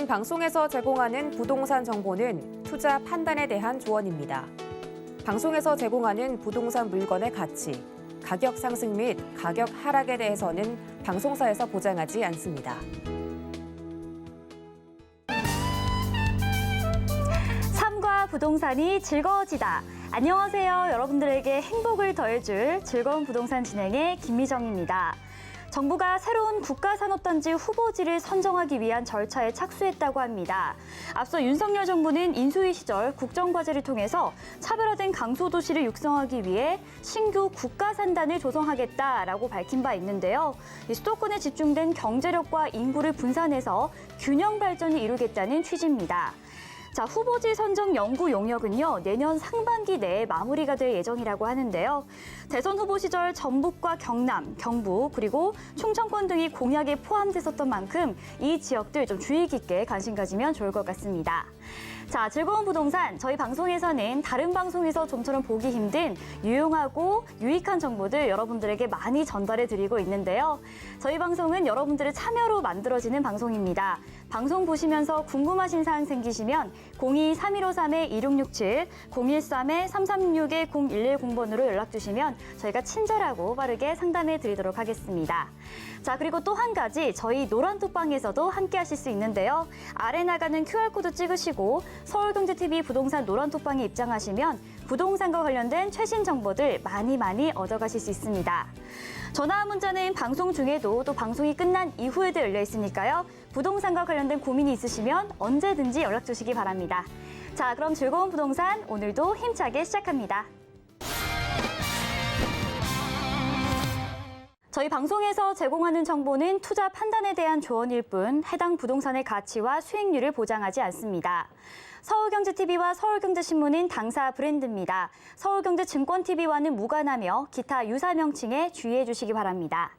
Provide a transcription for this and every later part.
본 방송에서 제공하는 부동산 정보는 투자 판단에 대한 조언입니다. 방송에서 제공하는 부동산 물건의 가치, 가격 상승 및 가격 하락에 대해서는 방송사에서 보장하지 않습니다. 삶과 부동산이 즐거워지다. 안녕하세요. 여러분들에게 행복을 더해줄 즐거운 부동산 진행의 김미정입니다. 정부가 새로운 국가산업단지 후보지를 선정하기 위한 절차에 착수했다고 합니다. 앞서 윤석열 정부는 인수위 시절 국정과제를 통해서 차별화된 강소도시를 육성하기 위해 신규 국가산단을 조성하겠다라고 밝힌 바 있는데요. 수도권에 집중된 경제력과 인구를 분산해서 균형 발전을 이루겠다는 취지입니다. 자, 후보지 선정 연구 용역은요, 내년 상반기 내에 마무리가 될 예정이라고 하는데요. 대선 후보 시절 전북과 경남, 경북, 그리고 충청권 등이 공약에 포함됐었던 만큼 이 지역들 좀 주의 깊게 관심 가지면 좋을 것 같습니다. 자, 즐거운 부동산, 저희 방송에서는 다른 방송에서 좀처럼 보기 힘든 유용하고 유익한 정보들 여러분들에게 많이 전달해 드리고 있는데요. 저희 방송은 여러분들의 참여로 만들어지는 방송입니다. 방송 보시면서 궁금하신 사항 생기시면 02-3153-2667, 013-3366-0110번으로 연락 주시면 저희가 친절하고 빠르게 상담해 드리도록 하겠습니다. 자, 그리고 또 한 가지 저희 노란톡방에서도 함께 하실 수 있는데요. 아래 나가는 QR코드 찍으시고 서울경제TV 부동산 노란톡방에 입장하시면 부동산과 관련된 최신 정보들 많이 얻어가실 수 있습니다. 전화 문자는 방송 중에도 또 방송이 끝난 이후에도 열려 있으니까요. 부동산과 관련된 고민이 있으시면 언제든지 연락 주시기 바랍니다. 자, 그럼 즐거운 부동산 오늘도 힘차게 시작합니다. 저희 방송에서 제공하는 정보는 투자 판단에 대한 조언일 뿐 해당 부동산의 가치와 수익률을 보장하지 않습니다. 서울경제TV와 서울경제신문은 당사 브랜드입니다. 서울경제증권TV와는 무관하며 기타 유사 명칭에 주의해 주시기 바랍니다.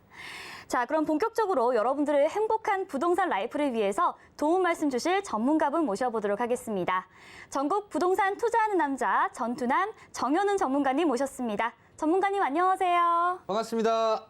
자, 그럼 본격적으로 여러분들의 행복한 부동산 라이프를 위해서 도움 말씀 주실 전문가분 모셔보도록 하겠습니다. 전국 부동산 투자하는 남자 전투남 정현훈 전문가님 모셨습니다. 전문가님 안녕하세요. 반갑습니다.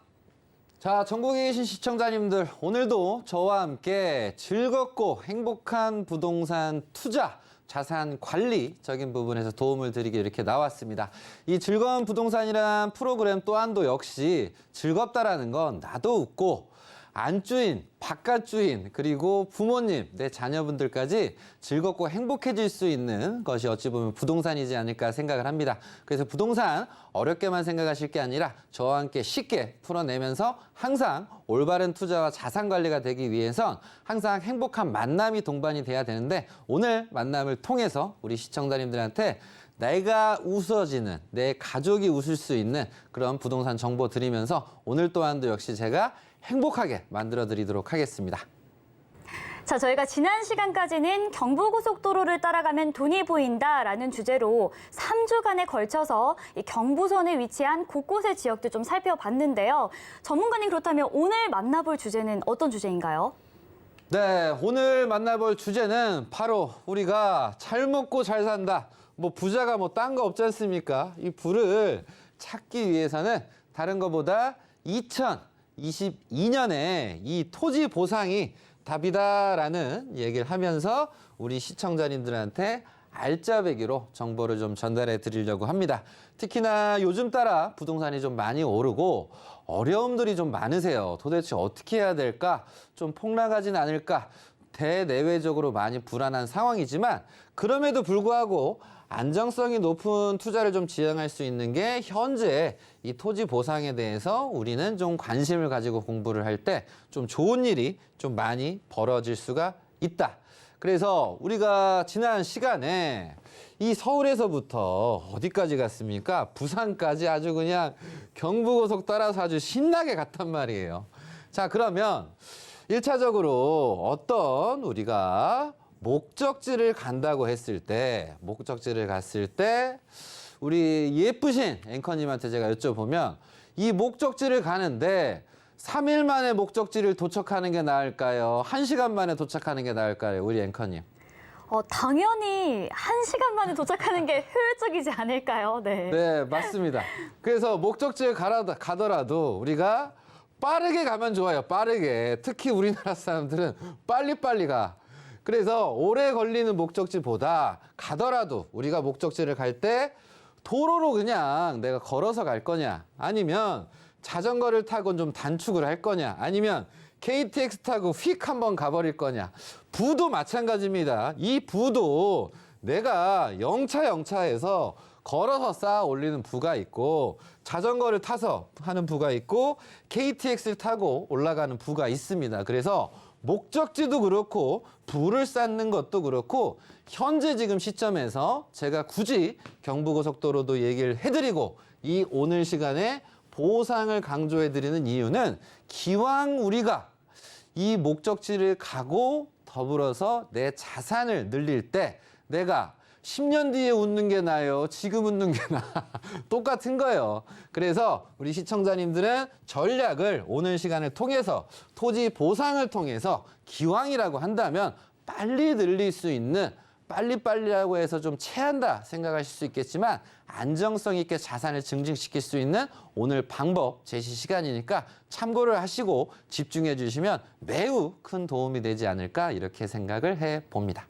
자, 전국에 계신 시청자님들, 오늘도 저와 함께 즐겁고 행복한 부동산 투자, 자산 관리적인 부분에서 도움을 드리기 이렇게 나왔습니다. 이 즐거운 부동산이란 프로그램 또한도 역시 즐겁다라는 건 나도 웃고 안주인, 바깥주인, 그리고 부모님, 내 자녀분들까지 즐겁고 행복해질 수 있는 것이 어찌 보면 부동산이지 않을까 생각을 합니다. 그래서 부동산 어렵게만 생각하실 게 아니라 저와 함께 쉽게 풀어내면서 항상 올바른 투자와 자산 관리가 되기 위해선 항상 행복한 만남이 동반이 돼야 되는데 오늘 만남을 통해서 우리 시청자님들한테 내가 웃어지는, 내 가족이 웃을 수 있는 그런 부동산 정보 드리면서 오늘 또한도 역시 제가 행복하게 만들어 드리도록 하겠습니다. 자, 저희가 지난 시간까지는 경부고속도로를 따라가면 돈이 보인다라는 주제로 3주간에 걸쳐서 이 경부선에 위치한 곳곳의 지역들 좀 살펴봤는데요. 전문가님, 그렇다면 오늘 만나볼 주제는 어떤 주제인가요? 네, 오늘 만나볼 주제는 바로 우리가 잘 먹고 잘 산다. 뭐 부자가 뭐 딴 거 없지 않습니까? 이 부를 찾기 위해서는 다른 것보다 2022년에 이 토지 보상이 답이다라는 얘기를 하면서 우리 시청자님들한테 알짜배기로 정보를 좀 전달해 드리려고 합니다. 특히나 요즘 따라 부동산이 좀 많이 오르고 어려움들이 좀 많으세요. 도대체 어떻게 해야 될까? 좀 폭락하진 않을까? 대내외적으로 많이 불안한 상황이지만 그럼에도 불구하고 안정성이 높은 투자를 좀 지향할 수 있는 게 현재 이 토지 보상에 대해서 우리는 좀 관심을 가지고 공부를 할 때 좀 좋은 일이 좀 많이 벌어질 수가 있다. 그래서 우리가 지난 시간에 이 서울에서부터 어디까지 갔습니까? 부산까지 아주 그냥 경부고속 따라서 아주 신나게 갔단 말이에요. 자, 그러면 1차적으로 어떤 우리가 목적지를 간다고 했을 때, 우리 예쁘신 앵커님한테 제가 여쭤보면 이 목적지를 가는데 3일 만에 목적지를 도착하는 게 나을까요? 1시간 만에 도착하는 게 나을까요? 우리 앵커님. 당연히 1시간 만에 도착하는 게 효율적이지 않을까요? 네. 네, 맞습니다. 그래서 목적지에 가더라도 우리가 빠르게 가면 좋아요. 빠르게. 특히 우리나라 사람들은 빨리빨리 가. 그래서 오래 걸리는 목적지보다 가더라도 우리가 목적지를 갈 때 도로로 그냥 내가 걸어서 갈 거냐, 아니면 자전거를 타고 좀 단축을 할 거냐, 아니면 KTX 타고 휙 한번 가버릴 거냐. 부도 마찬가지입니다. 이 부도 내가 영차해서 걸어서 쌓아 올리는 부가 있고, 자전거를 타서 하는 부가 있고, KTX를 타고 올라가는 부가 있습니다. 그래서 목적지도 그렇고 부를 쌓는 것도 그렇고, 현재 지금 시점에서 제가 굳이 경부고속도로도 얘기를 해드리고 이 오늘 시간에 보상을 강조해드리는 이유는, 기왕 우리가 이 목적지를 가고 더불어서 내 자산을 늘릴 때 내가 10년 뒤에 웃는 게 나아요, 지금 웃는 게 나아? 똑같은 거예요. 그래서 우리 시청자님들은 전략을 오늘 시간을 통해서, 토지 보상을 통해서 기왕이라고 한다면 빨리 늘릴 수 있는, 빨리빨리라고 해서 좀 체한다 생각하실 수 있겠지만 안정성 있게 자산을 증식시킬 수 있는 오늘 방법 제시 시간이니까 참고를 하시고 집중해 주시면 매우 큰 도움이 되지 않을까, 이렇게 생각을 해봅니다.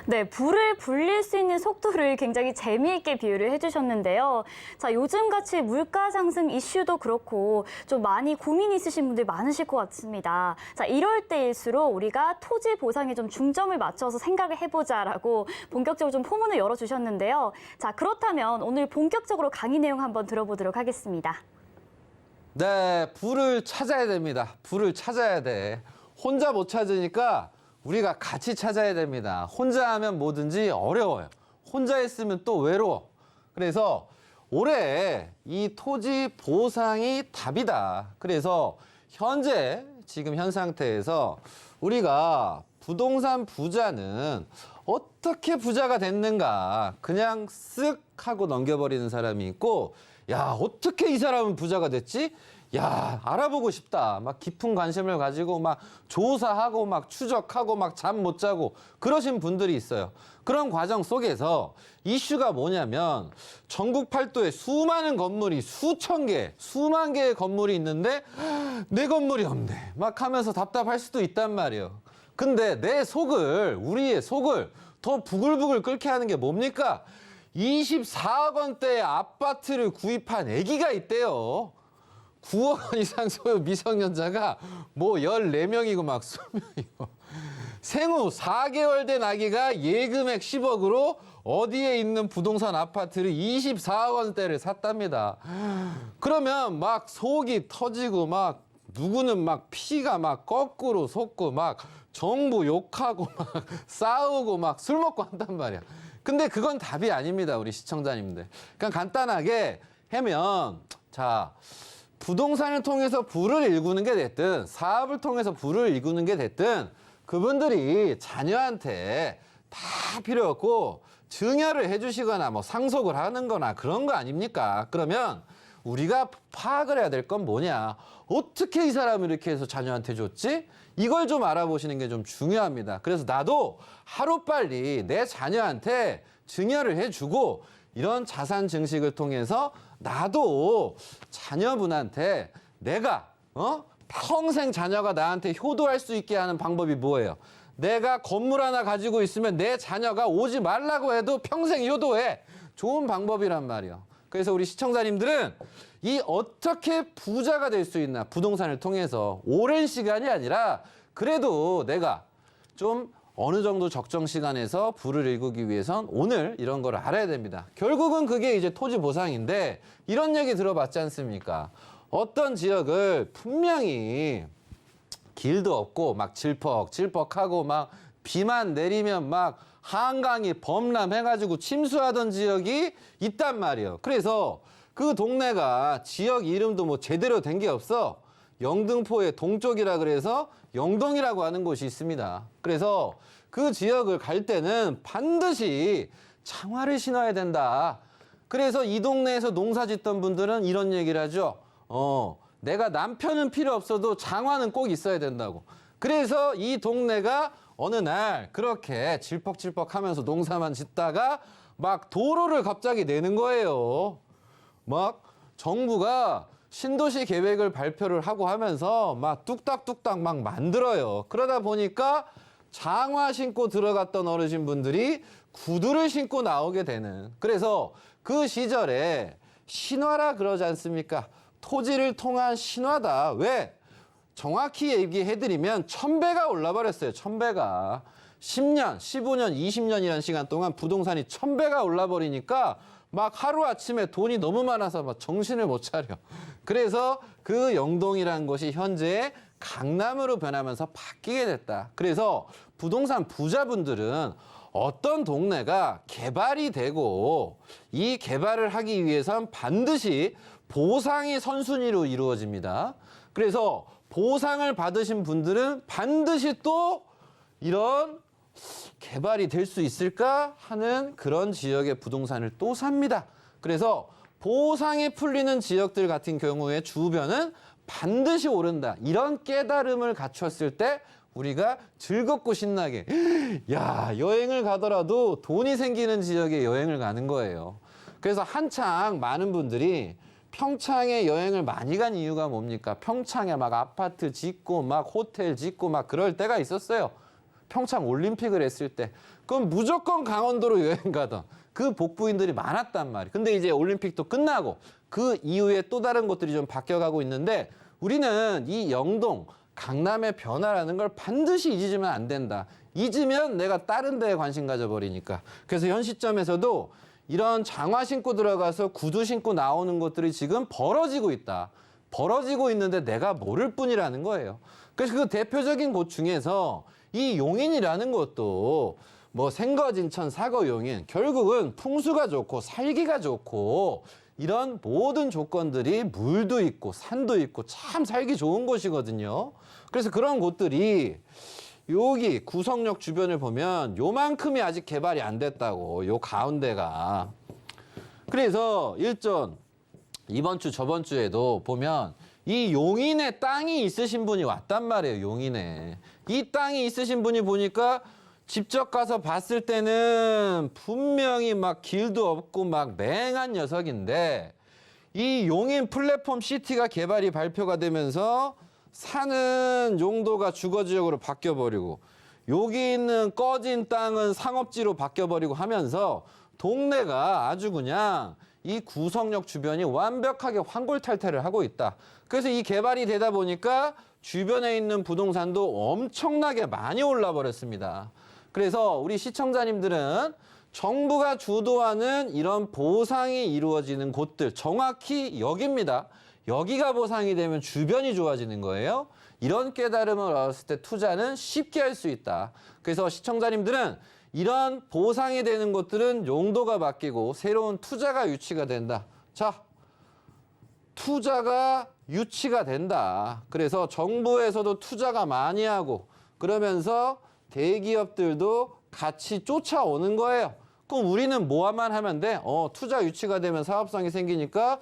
네, 불을 불릴 수 있는 속도를 굉장히 재미있게 비유를 해주셨는데요. 자, 요즘같이 물가 상승 이슈도 그렇고 좀 많이 고민이 있으신 분들 많으실 것 같습니다. 자, 이럴 때일수록 우리가 토지 보상에 좀 중점을 맞춰서 생각을 해보자라고 본격적으로 좀 포문을 열어주셨는데요. 자, 그렇다면 오늘 본격적으로 강의 내용 한번 들어보도록 하겠습니다. 네, 불을 찾아야 됩니다. 불을 찾아야 돼. 혼자 못 찾으니까 우리가 같이 찾아야 됩니다. 혼자 하면 뭐든지 어려워요. 혼자 했으면 또 외로워. 그래서 올해 이 토지 보상이 답이다. 그래서 현재 지금 현 상태에서 우리가 부동산 부자는 어떻게 부자가 됐는가, 그냥 쓱 하고 넘겨버리는 사람이 있고, 야, 어떻게 이 사람은 부자가 됐지? 야, 알아보고 싶다. 막 깊은 관심을 가지고 막 조사하고 막 추적하고 막 잠 못 자고 그러신 분들이 있어요. 그런 과정 속에서 이슈가 뭐냐면, 전국 팔도에 수많은 건물이 수천 개, 수만 개의 건물이 있는데 내 건물이 없네 막 하면서 답답할 수도 있단 말이에요. 근데 내 속을, 우리의 속을 더 부글부글 끓게 하는 게 뭡니까? 24억 원대의 아파트를 구입한 애기가 있대요. 9억 원 이상 소유 미성년자가 뭐 14명이고 막 20명이고. 생후 4개월 된 아기가 예금액 10억으로 어디에 있는 부동산 아파트를 24억 원대를 샀답니다. 그러면 막 속이 터지고, 막 누구는 막 피가 막 거꾸로 솟고, 막 정부 욕하고 막 싸우고 막 술 먹고 한단 말이야. 근데 그건 답이 아닙니다, 우리 시청자님들. 그냥 간단하게 하면, 자, 부동산을 통해서 부를 일구는 게 됐든 사업을 통해서 부를 일구는 게 됐든 그분들이 자녀한테 다 필요 없고 증여를 해주시거나 뭐 상속을 하는 거나 그런 거 아닙니까? 그러면 우리가 파악을 해야 될 건 뭐냐? 어떻게 이 사람을 이렇게 해서 자녀한테 줬지? 이걸 좀 알아보시는 게 좀 중요합니다. 그래서 나도 하루빨리 내 자녀한테 증여를 해주고 이런 자산 증식을 통해서 나도 자녀분한테 내가 평생 자녀가 나한테 효도할 수 있게 하는 방법이 뭐예요? 내가 건물 하나 가지고 있으면 내 자녀가 오지 말라고 해도 평생 효도해. 좋은 방법이란 말이에요. 그래서 우리 시청자님들은 이 어떻게 부자가 될 수 있나, 부동산을 통해서 오랜 시간이 아니라 그래도 내가 좀 어느 정도 적정 시간에서 부를 일구기 위해선 오늘 이런 걸 알아야 됩니다. 결국은 그게 이제 토지 보상인데, 이런 얘기 들어봤지 않습니까? 어떤 지역을 분명히 길도 없고 막 질퍽질퍽하고 막 비만 내리면 막 한강이 범람해가지고 침수하던 지역이 있단 말이에요. 그래서 그 동네가 지역 이름도 뭐 제대로 된 게 없어. 영등포의 동쪽이라 그래서 영동이라고 하는 곳이 있습니다. 그래서 그 지역을 갈 때는 반드시 장화를 신어야 된다. 그래서 이 동네에서 농사 짓던 분들은 이런 얘기를 하죠. 내가 남편은 필요 없어도 장화는 꼭 있어야 된다고. 그래서 이 동네가 어느 날 그렇게 질퍽질퍽하면서 농사만 짓다가 막 도로를 갑자기 내는 거예요. 막 정부가 신도시 계획을 발표를 하고 하면서 막 뚝딱뚝딱 막 만들어요. 그러다 보니까 장화 신고 들어갔던 어르신분들이 구두를 신고 나오게 되는, 그래서 그 시절에 신화라 그러지 않습니까? 토지를 통한 신화다. 왜? 정확히 얘기해드리면 1000배가 올라버렸어요. 1000배가. 10년, 15년, 20년이라는 시간 동안 부동산이 1000배가 올라버리니까 막 하루아침에 돈이 너무 많아서 막 정신을 못 차려. 그래서 그 영동이라는 곳이 현재 강남으로 변하면서 바뀌게 됐다. 그래서 부동산 부자분들은 어떤 동네가 개발이 되고 이 개발을 하기 위해선 반드시 보상이 선순위로 이루어집니다. 그래서 보상을 받으신 분들은 반드시 또 이런 개발이 될 수 있을까 하는 그런 지역의 부동산을 또 삽니다. 그래서 보상이 풀리는 지역들 같은 경우에 주변은 반드시 오른다. 이런 깨달음을 갖췄을 때 우리가 즐겁고 신나게 야, 여행을 가더라도 돈이 생기는 지역에 여행을 가는 거예요. 그래서 한창 많은 분들이 평창에 여행을 많이 간 이유가 뭡니까? 평창에 막 아파트 짓고 막 호텔 짓고 막 그럴 때가 있었어요. 평창 올림픽을 했을 때. 그럼 무조건 강원도로 여행 가던 그 복부인들이 많았단 말이에요. 근데 이제 올림픽도 끝나고 그 이후에 또 다른 곳들이 좀 바뀌어가고 있는데 우리는 이 영동, 강남의 변화라는 걸 반드시 잊으면 안 된다. 잊으면 내가 다른 데에 관심 가져버리니까. 그래서 현 시점에서도 이런 장화 신고 들어가서 구두 신고 나오는 것들이 지금 벌어지고 있다. 벌어지고 있는데 내가 모를 뿐이라는 거예요. 그래서 그 대표적인 곳 중에서 이 용인이라는 것도 뭐 생거진천, 사거용인 결국은 풍수가 좋고 살기가 좋고 이런 모든 조건들이 물도 있고 산도 있고 참 살기 좋은 곳이거든요. 그래서 그런 곳들이 여기 구성역 주변을 보면 요만큼이 아직 개발이 안 됐다고, 요 가운데가. 그래서 일전 이번 주 저번 주에도 보면 이 용인에 땅이 있으신 분이 왔단 말이에요. 용인에. 이 땅이 있으신 분이 보니까 직접 가서 봤을 때는 분명히 막 길도 없고 막 맹한 녀석인데 이 용인 플랫폼 시티가 개발이 발표가 되면서 사는 용도가 주거지역으로 바뀌어버리고 여기 있는 꺼진 땅은 상업지로 바뀌어버리고 하면서 동네가 아주 그냥 이 구성역 주변이 완벽하게 환골탈태를 하고 있다. 그래서 이 개발이 되다 보니까 주변에 있는 부동산도 엄청나게 많이 올라 버렸습니다. 그래서 우리 시청자님들은 정부가 주도하는 이런 보상이 이루어지는 곳들, 정확히 여기입니다. 여기가 보상이 되면 주변이 좋아지는 거예요. 이런 깨달음을 얻었을 때 투자는 쉽게 할 수 있다. 그래서 시청자님들은 이런 보상이 되는 것들은 용도가 바뀌고 새로운 투자가 유치가 된다. 자, 투자가 유치가 된다. 그래서 정부에서도 투자가 많이 하고 그러면서 대기업들도 같이 쫓아오는 거예요. 그럼 우리는 뭐만 하면 돼? 투자 유치가 되면 사업성이 생기니까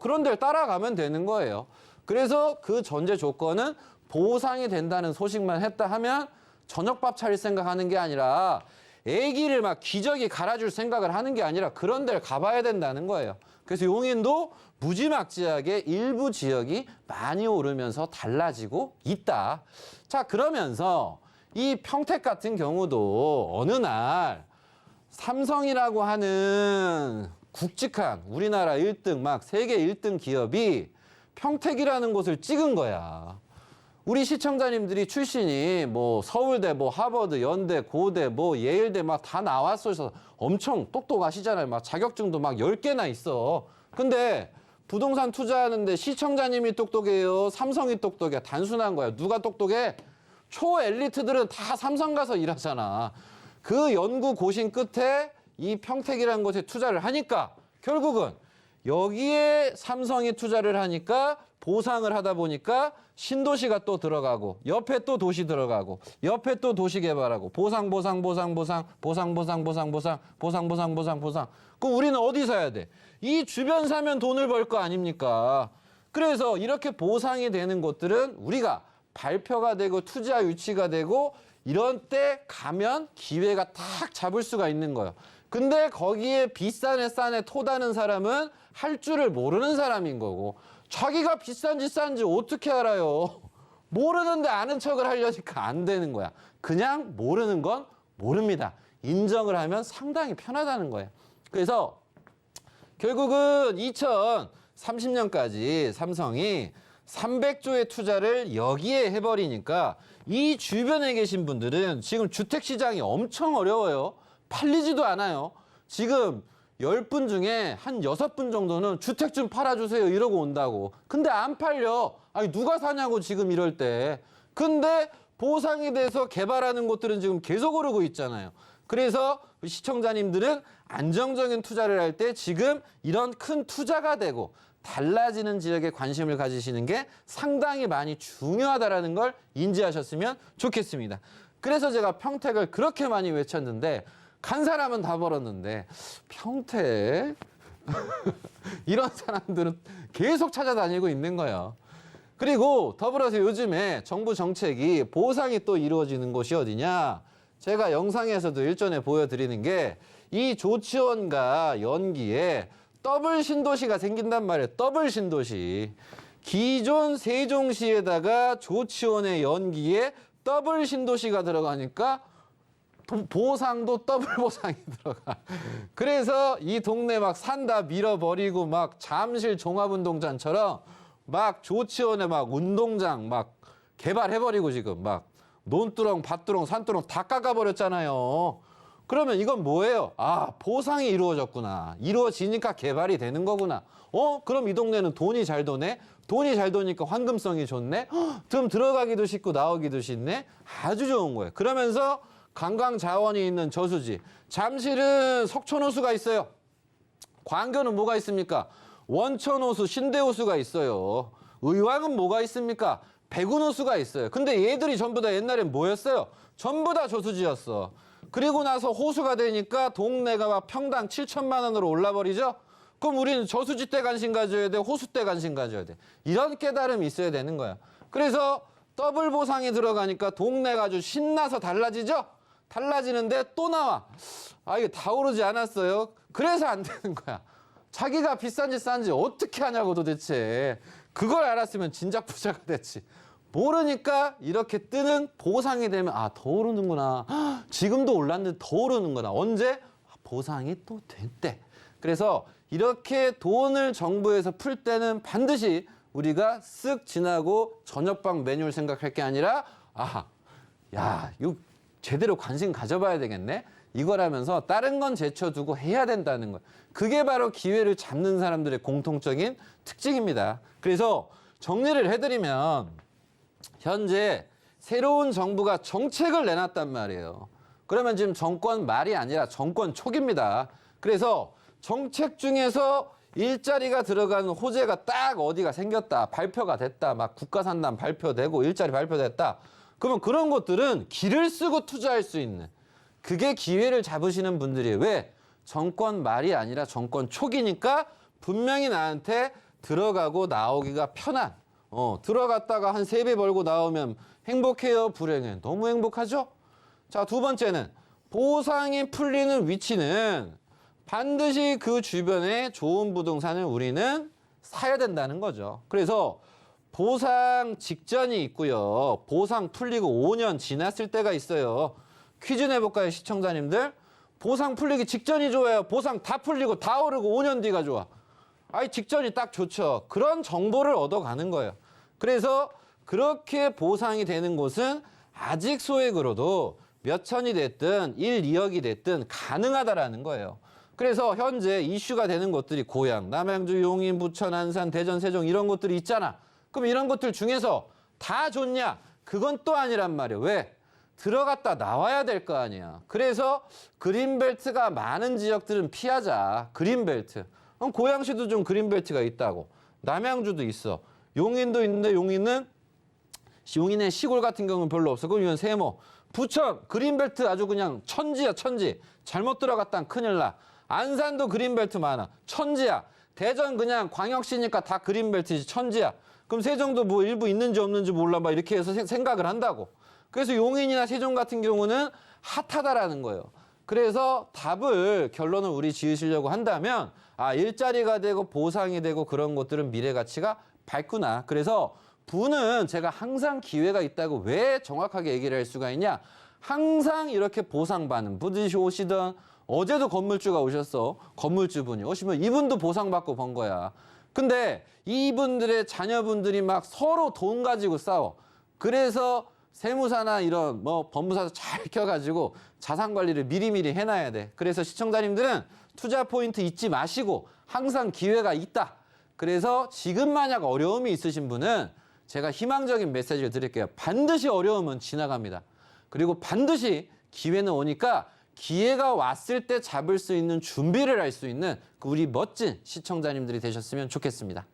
그런 데를 따라가면 되는 거예요. 그래서 그 전제 조건은 보상이 된다는 소식만 했다 하면 저녁밥 차릴 생각하는 게 아니라 애기를 막 기저귀 갈아줄 생각을 하는 게 아니라 그런 데를 가봐야 된다는 거예요. 그래서 용인도 무지막지하게 일부 지역이 많이 오르면서 달라지고 있다. 자, 그러면서 이 평택 같은 경우도 어느 날 삼성이라고 하는 굵직한 우리나라 1등 막 세계 1등 기업이 평택이라는 곳을 찍은 거야. 우리 시청자님들이 출신이 뭐 서울대, 뭐 하버드, 연대, 고대, 뭐 예일대 막 다 나왔어서 엄청 똑똑하시잖아요. 막 자격증도 막 10개나 있어. 근데 부동산 투자하는데 시청자님이 똑똑해요? 삼성이 똑똑해? 단순한 거야. 누가 똑똑해? 초엘리트들은 다 삼성 가서 일하잖아. 그 연구 고심 끝에 이 평택이라는 곳에 투자를 하니까 결국은 여기에 삼성이 투자를 하니까 보상을 하다 보니까 신도시가 또 들어가고 옆에 또 도시 들어가고 옆에 또 도시 개발하고 보상. 그럼 우리는 어디 사야 돼? 이 주변 사면 돈을 벌 거 아닙니까? 그래서 이렇게 보상이 되는 곳들은 우리가 발표가 되고 투자 유치가 되고 이런 때 가면 기회가 탁 잡을 수가 있는 거예요. 근데 거기에 비싼 싼에 토다는 사람은 할 줄을 모르는 사람인 거고 자기가 비싼지 싼지 어떻게 알아요? 모르는데 아는 척을 하려니까 안 되는 거야. 그냥 모르는 건 모릅니다. 인정을 하면 상당히 편하다는 거예요. 그래서 결국은 2030년까지 삼성이 300조의 투자를 여기에 해버리니까 이 주변에 계신 분들은 지금 주택시장이 엄청 어려워요. 팔리지도 않아요. 지금 10분 중에 한 6분 정도는 주택 좀 팔아주세요 이러고 온다고. 근데 안 팔려. 아니 누가 사냐고 지금 이럴 때. 근데 보상에 대해서 개발하는 곳들은 지금 계속 오르고 있잖아요. 그래서 시청자님들은 안정적인 투자를 할 때 지금 이런 큰 투자가 되고 달라지는 지역에 관심을 가지시는 게 상당히 많이 중요하다는 걸 인지하셨으면 좋겠습니다. 그래서 제가 평택을 그렇게 많이 외쳤는데 간 사람은 다 벌었는데 평택 이런 사람들은 계속 찾아다니고 있는 거예요. 그리고 더불어서 요즘에 정부 정책이 보상이 또 이루어지는 곳이 어디냐? 제가 영상에서도 일전에 보여드리는 게 이 조치원과 연기에 더블 신도시가 생긴단 말이에요. 더블 신도시. 기존 세종시에다가 조치원의 연기에 더블 신도시가 들어가니까 보상도 더블 보상이 들어가. 그래서 이 동네 막 산다 밀어버리고 막 잠실 종합운동장처럼 막 조치원에 막 운동장 막 개발해버리고 지금 막 논두렁, 밭두렁, 산두렁 다 깎아버렸잖아요. 그러면 이건 뭐예요? 아, 보상이 이루어졌구나. 이루어지니까 개발이 되는 거구나. 그럼 이 동네는 돈이 잘 도네? 돈이 잘 도니까 황금성이 좋네? 좀 들어가기도 쉽고 나오기도 쉽네? 아주 좋은 거예요. 그러면서 관광 자원이 있는 저수지. 잠실은 석촌호수가 있어요. 광교는 뭐가 있습니까? 원천호수, 신대호수가 있어요. 의왕은 뭐가 있습니까? 백운호수가 있어요. 근데 얘들이 전부 다 옛날엔 뭐였어요? 전부 다 저수지였어. 그리고 나서 호수가 되니까 동네가 막 평당 7천만 원으로 올라버리죠? 그럼 우리는 저수지 때 관심 가져야 돼, 호수 때 관심 가져야 돼. 이런 깨달음이 있어야 되는 거야. 그래서 더블 보상이 들어가니까 동네가 아주 신나서 달라지죠? 달라지는데 또 나와. 아, 이게 다 오르지 않았어요? 그래서 안 되는 거야. 자기가 비싼지 싼지 어떻게 하냐고 도대체. 그걸 알았으면 진작 부자가 됐지. 모르니까 이렇게 뜨는 보상이 되면 아, 더 오르는구나. 지금도 올랐는데 더 오르는구나. 언제? 보상이 또 됐대. 그래서 이렇게 돈을 정부에서 풀 때는 반드시 우리가 쓱 지나고 저녁방 메뉴를 생각할 게 아니라 야, 이거 제대로 관심 가져봐야 되겠네. 이거라면서 다른 건 제쳐두고 해야 된다는 거예요. 그게 바로 기회를 잡는 사람들의 공통적인 특징입니다. 그래서 정리를 해드리면 현재 새로운 정부가 정책을 내놨단 말이에요. 그러면 지금 정권 말이 아니라 정권 초기입니다. 그래서 정책 중에서 일자리가 들어가는 호재가 딱 어디가 생겼다. 발표가 됐다. 막 국가산단 발표되고 일자리 발표됐다. 그러면 그런 것들은 길을 쓰고 투자할 수 있는 그게 기회를 잡으시는 분들이에요. 왜? 정권 말이 아니라 정권 초기니까 분명히 나한테 들어가고 나오기가 편한 들어갔다가 한 3배 벌고 나오면 행복해요? 불행해요? 너무 행복하죠? 자, 두 번째는 보상이 풀리는 위치는 반드시 그 주변에 좋은 부동산을 우리는 사야 된다는 거죠. 그래서 보상 직전이 있고요. 보상 풀리고 5년 지났을 때가 있어요. 퀴즈 내볼까요, 시청자님들? 보상 풀리기 직전이 좋아요? 보상 다 풀리고 다 오르고 5년 뒤가 좋아? 아이, 직전이 딱 좋죠. 그런 정보를 얻어가는 거예요. 그래서 그렇게 보상이 되는 곳은 아직 소액으로도 몇 천이 됐든 1, 2억이 됐든 가능하다라는 거예요. 그래서 현재 이슈가 되는 곳들이 고양, 남양주, 용인, 부천, 안산, 대전, 세종 이런 곳들이 있잖아. 그럼 이런 것들 중에서 다 좋냐? 그건 또 아니란 말이에요. 왜? 들어갔다 나와야 될 거 아니야. 그래서 그린벨트가 많은 지역들은 피하자. 그린벨트. 고양시도 좀 그린벨트가 있다고. 남양주도 있어. 용인도 있는데 용인의 시골 같은 경우는 별로 없어. 그럼 이건 세모. 부천 그린벨트 아주 그냥 천지야, 천지. 잘못 들어갔다 큰일 나. 안산도 그린벨트 많아. 천지야. 대전 그냥 광역시니까 다 그린벨트지. 천지야. 그럼 세종도 뭐 일부 있는지 없는지 몰라. 막 이렇게 해서 생각을 한다고. 그래서 용인이나 세종 같은 경우는 핫하다라는 거예요. 그래서 결론을 우리 지으시려고 한다면 일자리가 되고 보상이 되고 그런 것들은 미래 가치가 밝구나. 그래서 부는 제가 항상 기회가 있다고 왜 정확하게 얘기를 할 수가 있냐? 항상 이렇게 보상받는 분들이 오시던 어제도 건물주가 오셨어. 건물주분이 오시면 이분도 보상받고 번 거야. 근데 이분들의 자녀분들이 막 서로 돈 가지고 싸워. 그래서 세무사나 이런 뭐 법무사도 잘 켜가지고 자산 관리를 미리미리 해놔야 돼. 그래서 시청자님들은 투자 포인트 잊지 마시고 항상 기회가 있다. 그래서 지금 만약 어려움이 있으신 분은 제가 희망적인 메시지를 드릴게요. 반드시 어려움은 지나갑니다. 그리고 반드시 기회는 오니까 기회가 왔을 때 잡을 수 있는 준비를 할 수 있는 우리 멋진 시청자님들이 되셨으면 좋겠습니다.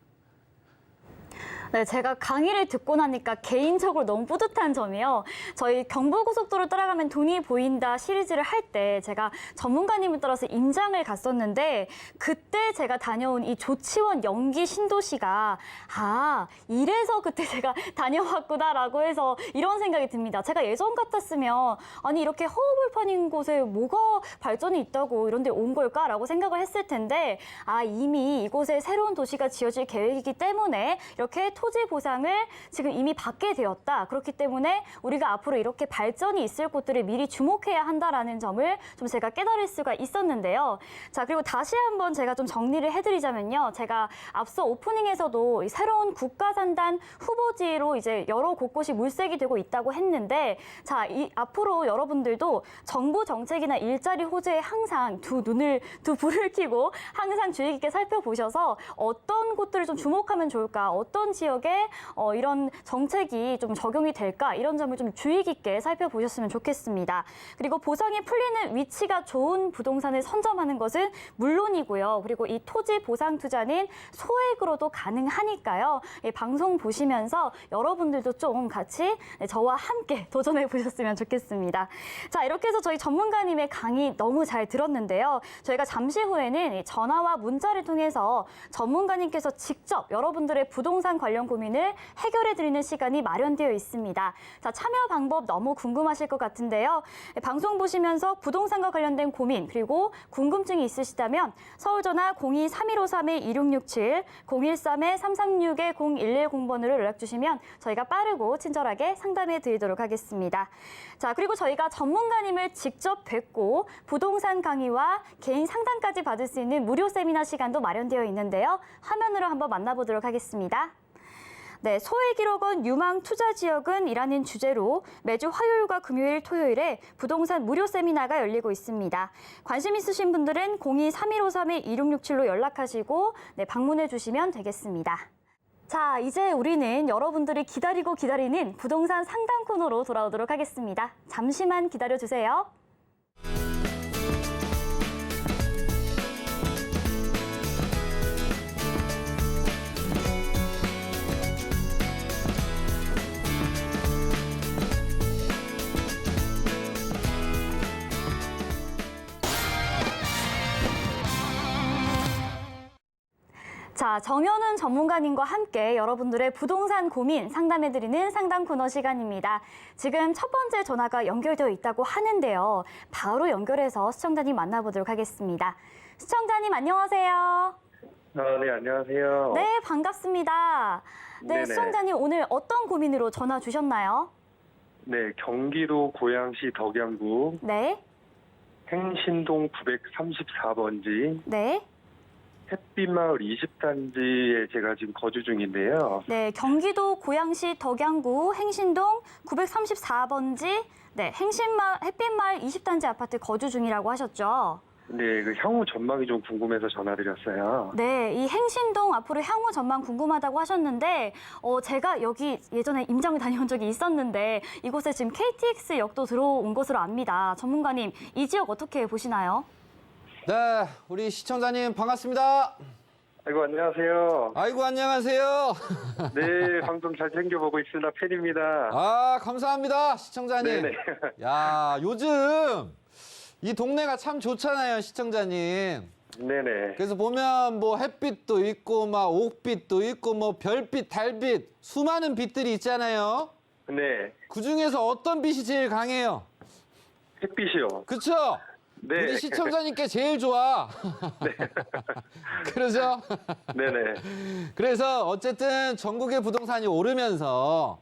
네, 제가 강의를 듣고 나니까 개인적으로 너무 뿌듯한 점이요. 저희 경부고속도로 따라가면 돈이 보인다 시리즈를 할 때 제가 전문가님을 따라서 임장을 갔었는데 그때 제가 다녀온 이 조치원 연기 신도시가 이래서 그때 제가 다녀왔구나라고 해서 이런 생각이 듭니다. 제가 예전 같았으면 아니 이렇게 허허벌판인 곳에 뭐가 발전이 있다고 이런 데 온 걸까라고 생각을 했을 텐데 이미 이곳에 새로운 도시가 지어질 계획이기 때문에 이렇게 토지 보상을 지금 이미 받게 되었다. 그렇기 때문에 우리가 앞으로 이렇게 발전이 있을 곳들을 미리 주목해야 한다라는 점을 좀 제가 깨달을 수가 있었는데요. 자, 그리고 다시 한번 제가 좀 정리를 해드리자면요. 제가 앞서 오프닝에서도 이 새로운 국가산단 후보지로 이제 여러 곳곳이 물색이 되고 있다고 했는데 자, 앞으로 여러분들도 정부 정책이나 일자리 호재에 항상 두 불을 켜고 항상 주의 깊게 살펴보셔서 어떤 곳들을 좀 주목하면 좋을까, 어떤 지역에 이런 정책이 좀 적용이 될까 이런 점을 좀 주의 깊게 살펴보셨으면 좋겠습니다. 그리고 보상이 풀리는 위치가 좋은 부동산을 선점하는 것은 물론이고요. 그리고 이 토지 보상 투자는 소액으로도 가능하니까요. 방송 보시면서 여러분들도 좀 같이 저와 함께 도전해 보셨으면 좋겠습니다. 자, 이렇게 해서 저희 전문가님의 강의 너무 잘 들었는데요. 저희가 잠시 후에는 전화와 문자를 통해서 전문가님께서 직접 여러분들의 부동산 관련 고민을 해결해드리는 시간이 마련되어 있습니다. 자, 참여 방법 너무 궁금하실 것 같은데요. 방송 보시면서 부동산과 관련된 고민 그리고 궁금증이 있으시다면 서울전화 02-3153-2667, 013-336-0110번으로 연락 주시면 저희가 빠르고 친절하게 상담해 드리도록 하겠습니다. 자, 그리고 저희가 전문가님을 직접 뵙고 부동산 강의와 개인 상담까지 받을 수 있는 무료 세미나 시간도 마련되어 있는데요. 화면으로 한번 만나보도록 하겠습니다. 네, 소액 1억 원 유망 투자 지역은 이라는 주제로 매주 화요일과 금요일, 토요일에 부동산 무료 세미나가 열리고 있습니다. 관심 있으신 분들은 02-3153-2667로 연락하시고 방문해 주시면 되겠습니다. 자, 이제 우리는 여러분들이 기다리고 기다리는 부동산 상담 코너로 돌아오도록 하겠습니다. 잠시만 기다려 주세요. 자, 정현훈 전문가님과 함께 여러분들의 부동산 고민 상담해드리는 상담 코너 시간입니다. 지금 첫 번째 전화가 연결되어 있다고 하는데요. 바로 연결해서 시청자님 만나보도록 하겠습니다. 시청자님 안녕하세요. 네, 안녕하세요. 네, 반갑습니다. 네, 네네. 시청자님 오늘 어떤 고민으로 전화 주셨나요? 네, 경기도 고양시 덕양구 네, 행신동 934번지 네. 햇빛마을 20단지에 제가 지금 거주 중인데요. 네, 경기도 고양시 덕양구 행신동 934번지 햇빛마을 20단지 아파트 거주 중이라고 하셨죠? 네, 그 향후 전망이 좀 궁금해서 전화드렸어요. 네, 이 행신동 앞으로 향후 전망 궁금하다고 하셨는데 제가 여기 예전에 임장을 다녀온 적이 있었는데 이곳에 지금 KTX역도 들어온 것으로 압니다. 전문가님, 이 지역 어떻게 보시나요? 네, 우리 시청자님 반갑습니다. 아이고, 안녕하세요. 아이고, 안녕하세요. 네, 방송 잘 챙겨보고 있습니다. 팬입니다. 감사합니다, 시청자님. 네네. 야, 요즘 이 동네가 참 좋잖아요, 시청자님. 네네. 그래서 보면 뭐 햇빛도 있고 막 옥빛도 있고 뭐 별빛, 달빛, 수많은 빛들이 있잖아요. 네, 그중에서 어떤 빛이 제일 강해요? 햇빛이요. 그쵸? 네. 우리 시청자님께 제일 좋아. 그러죠? 네네. 그래서 어쨌든 전국의 부동산이 오르면서